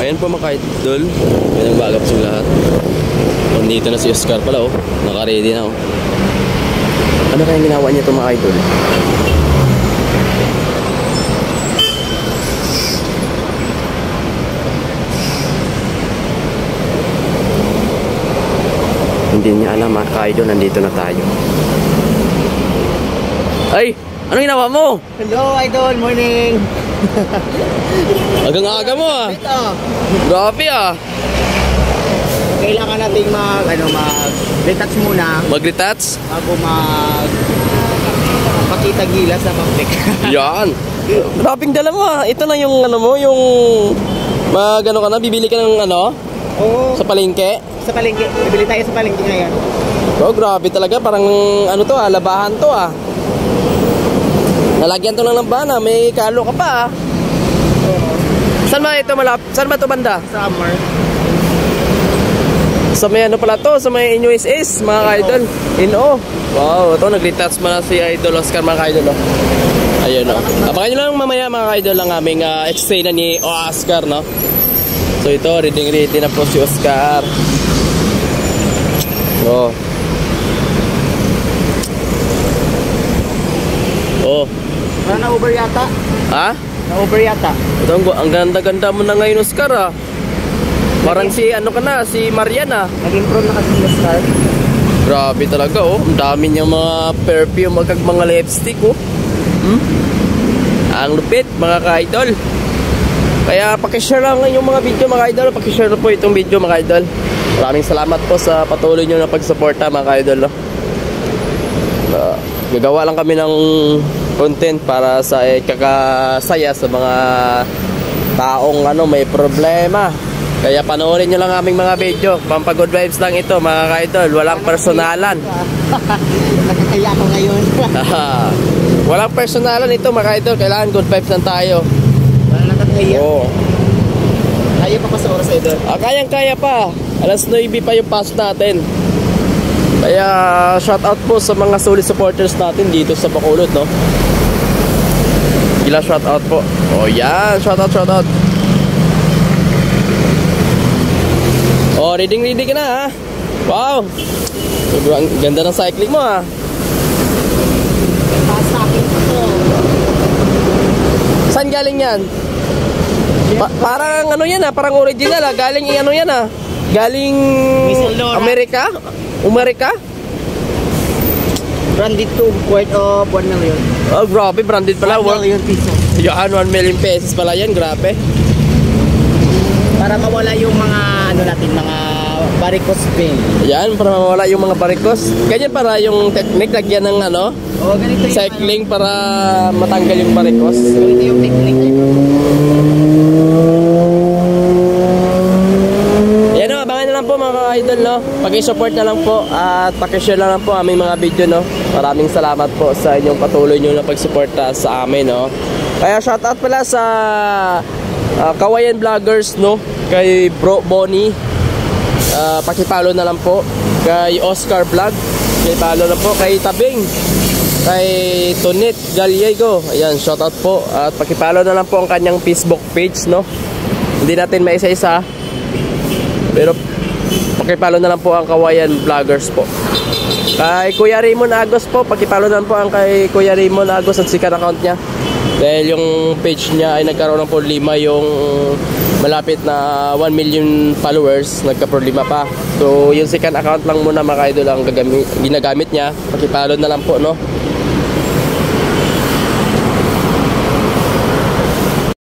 Ayan po mga idol. Yan ang bagap sa lahat. Nandito na si Oscar pala oh. Naka-ready na oh. Ano kayang ginawa niya ito mga idol? Hindi niya alam mga idol, nandito na tayo. Ay! Anong ginawa mo? Hello idol, morning! Agang-aga mo ah! Ito! Grabe ah! Kailangan nating mag-retouch muna Mag-retouch? bago pakita gilas sa public. Yan! Grabing dala mo ah! Ito na yung ano mo, yung ano ka na, bibili ka ng ano? Oo, Sa palengke? sa palengke. Bibili tayo sa palengke ngayon. Oh, grabe talaga, parang ano to ah, labahan to ah. Nalagyan to ng labahan ah, may kalo ka pa ah. Saan ba ito saan ba ito banda? Summer. Sa may ano pala to, sa may NUSS mga ka-idol. NO. Wow, ito nag-retouch mo na si Idol Oscar mga ka-idol oh. Ayun oh. Abangan nyo lang mamaya mga ka-idol lang aming x-ray na ni Oscar no. So ito, ready na po si Oscar. Oh. Oh. Parang na-over yata. Ha? Na-over yata. Ito, ang ganda-ganda mo na ngayon Oscar ah. Parang si ano ka na, si Marian ah. Nag-improve na kasi yung scar. Grabe talaga oh. Ang dami niyang mga perfume, mga lipstick oh. Ang lupit mga ka-idol. Kaya pakishare lang yung mga video mga idol. Pakishare po itong video mga idol. Maraming salamat po sa patuloy nyo na pagsuporta mga idol no? Gagawa lang kami ng content para sa kakasaya sa mga taong ano, may problema. Kaya panoorin nyo lang aming mga video. Pampagood vibes lang ito mga idol. Walang personalan. Nakakaya ako ngayon. Walang personalan ito mga idol. Kailangan good vibes lang tayo. Parang nakakaya. Oo. Kaya pa sa oras idol? Kayang-kaya pa. Alas 9 pa yung pass natin. Kaya shout out po sa mga solid supporters natin dito sa Bacolod no. Gila shout out po. Oh yan, shout out. Oh, ready ka na ha. Wow. Sobrang ganda ng cycling mo ha. Pass sa akin ito. Saan galing yan? Parang ano yan ha, parang original ha. Galing ano yan ha. Galing Amerika? Branded to worth of 1 million. Oh, grabe, branded pala. 1 million pesos. Yan, 1 million pesos pala yan, grabe. Para mawala yung mga ano natin, mga varicose vein. Yan, para mawala yung mga varicose. Ganyan para yung technique, lagyan ng ano, Ganito yung cycling para matanggal yung varicose. Ganito yung technique. Yan o, abangan na lang po mga idol no. Paki-support na lang po at paki-share na lang po aming mga video no. Maraming salamat po sa inyong patuloy nyo na pagsuporta sa amin no. Kaya shoutout pala sa Kawayan Vloggers no, kay Bro Bonnie. Paki-follow na lang po. Kay Oscar Vlog, paki-follow na po. Kay Tabing, kay Tonet Gallego, ayan, shoutout po. At paki-follow na lang po ang kanyang Facebook page no. Hindi natin maisa-isa, pero paki-follow na lang po ang Kawayan Vloggers po. Kay Kuya Raymond Agos po, paki-follow na lang po ang kay Kuya Raymond Agos at sikat account niya. Dahil yung page niya ay nagkaroon ng problema, yung malapit na 1 million followers, nagka-problema pa. So yung second account lang muna mga idol ang ginagamit niya. Paki-follow na lang po no.